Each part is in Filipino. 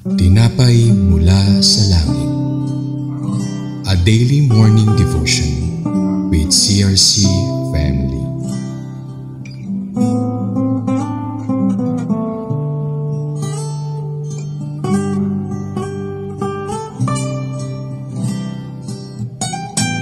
Tinapay mula sa langit. A daily morning devotion with CRC family.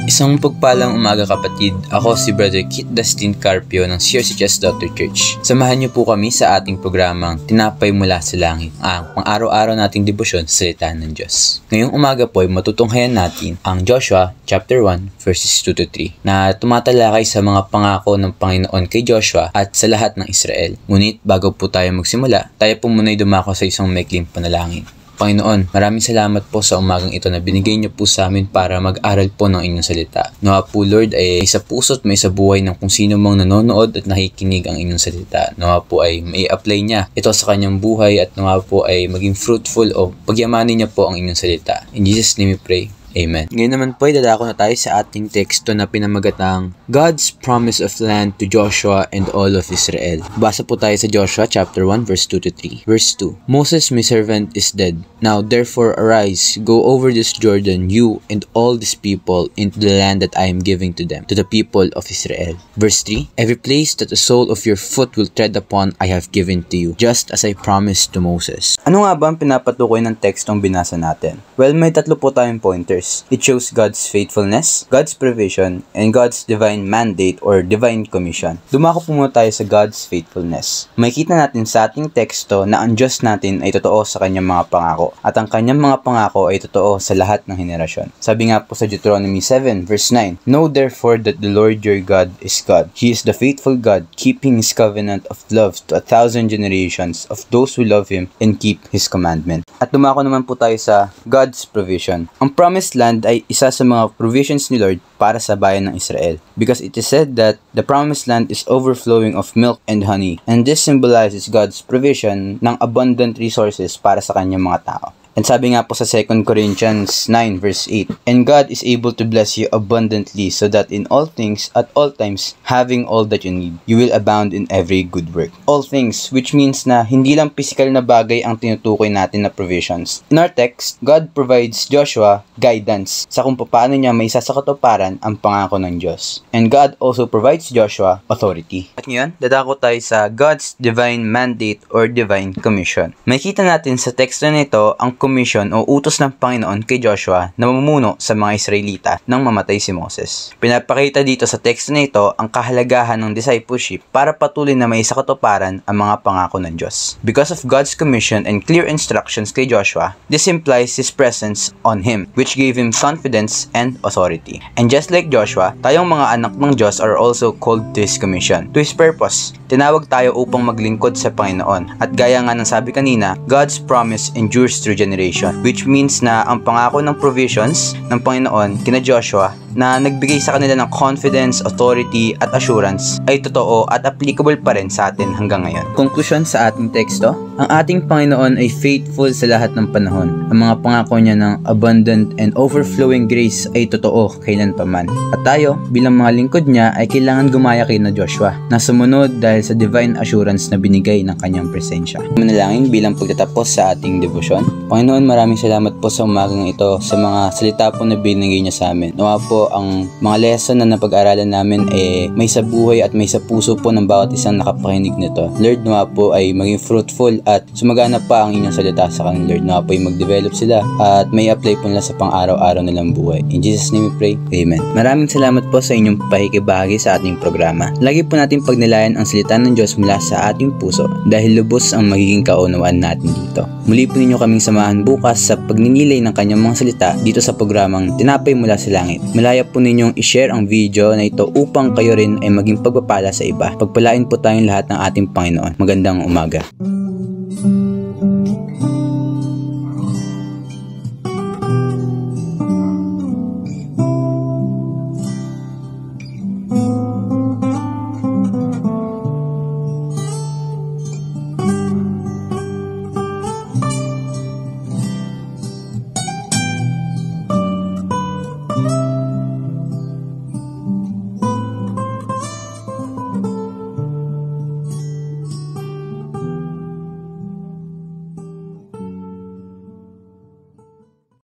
Isang pagpalang umaga kapatid, ako si Brother Kit Dustin Carpio ng CRCHS Dr. Church. Samahan niyo po kami sa ating programang Tinapay Mula sa Langit, ang pang-araw-araw nating debosyon sa salita ng Diyos. Ngayong umaga po ay matutunghayan natin ang Joshua chapter 1 verses 2 to 3 na tumatalakay sa mga pangako ng Panginoon kay Joshua at sa lahat ng Israel. Ngunit bago po tayo magsimula, tayo po muna'y dumako sa isang maikling panalangin. Panginoon, maraming salamat po sa umagang ito na binigay niyo po sa amin para mag-aral po ng inyong salita. Nawa po Lord ay sa puso't may sa buhay ng kung sino mang nanonood at nakikinig ang inyong salita. Nawa po ay mai-apply niya ito sa kanyang buhay at nawa po ay maging fruitful o pagyamanin niya po ang inyong salita. In Jesus' name we pray. Amen. Ngayon naman po ay dadako na tayo sa ating teksto na pinamagatang God's Promise of Land to Joshua and all of Israel. Basa po tayo sa Joshua chapter 1 verse 2 to 3. Verse 2. Moses my servant is dead. Now therefore arise, go over this Jordan, you and all these people, into the land that I am giving to them, to the people of Israel. Verse 3. Every place that the sole of your foot will tread upon I have given to you, just as I promised to Moses. Ano nga ba ang pinapatukoy ng tekstong binasa natin? Well, may tatlo po tayong pointers. It shows God's faithfulness, God's provision, and God's divine mandate or divine commission. Dumako po muna tayo sa God's faithfulness. Makikita natin sa ating teksto na ang Diyos natin ay totoo sa kanyang mga pangako at ang kanyang mga pangako ay totoo sa lahat ng henerasyon. Sabi nga po sa Deuteronomy 7 verse 9, Know therefore that the Lord your God is God. He is the faithful God, keeping His covenant of love to 1,000 generations of those who love Him and keep His commandment. At dumako naman po tayo sa God's provision. Ang promised land ay isa sa mga provisions ni Lord para sa bayan ng Israel, because it is said that the promised land is overflowing of milk and honey, and this symbolizes God's provision ng abundant resources para sa kanyang mga tao. And sabi nga po sa 2 Corinthians 9 verse 8, And God is able to bless you abundantly so that in all things, at all times, having all that you need, you will abound in every good work. All things, which means na hindi lang physical na bagay ang tinutukoy natin na provisions. In our text, God provides Joshua guidance sa kung paano niya maisa sa katuparan ang pangako ng Diyos. And God also provides Joshua authority. At ngayon, dadako tayo sa God's divine mandate or divine commission. Makikita natin sa teksto nito ang commission o utos ng Panginoon kay Joshua na mamumuno sa mga Israelita nang mamatay si Moses. Pinapakita dito sa teksto na ito ang kahalagahan ng discipleship para patuloy na may sakatuparan ang mga pangako ng Diyos. Because of God's commission and clear instructions kay Joshua, this implies His presence on him, which gave him confidence and authority. And just like Joshua, tayong mga anak ng Diyos are also called to His commission, to His purpose. Tinawag tayo upang maglingkod sa Panginoon. At gaya nga ng sabi kanina, God's promise endures through generation, which means na ang pangako ng provisions ng Panginoon kina Joshua na nagbigay sa kanila ng confidence, authority at assurance ay totoo at applicable pa rin sa atin hanggang ngayon. Conclusion sa ating teksto, ang ating Panginoon ay faithful sa lahat ng panahon. Ang mga pangako niya ng abundant and overflowing grace ay totoo kailanpaman. At tayo, bilang mga lingkod niya, ay kailangan gumaya kay na Joshua na sumunod dahil sa divine assurance na binigay ng kanyang presensya. Manalangin bilang pagtatapos sa ating devotion. Panginoon, maraming salamat po sa umagang ito sa mga salita po na binigay niya sa amin. Nawa po ang mga lesson na napag-aralan namin may sa buhay at may sa puso po ng bawat isang nakapakinig nito. Lord, nawa po ay maging fruitful at sumagana pa ang inyong salita sa kanila. Lord, nawa po ay mag-develop sila at may apply po nila sa pang-araw-araw nilang buhay. In Jesus' name we pray. Amen. Maraming salamat po sa inyong pakikibahagi sa ating programa. Lagi po natin pagnilayan ang salita ng Diyos mula sa ating puso dahil lubos ang magiging kaunawaan natin dito. Muli po ninyo kaming samahan bukas sa pagninilay ng kanyang mga salita dito sa programang Tinapay Mula sa Langit. Malaya po ninyong i-share ang video na ito upang kayo rin ay maging pagpapala sa iba. Pagpalain po tayong lahat ng ating Panginoon. Magandang umaga.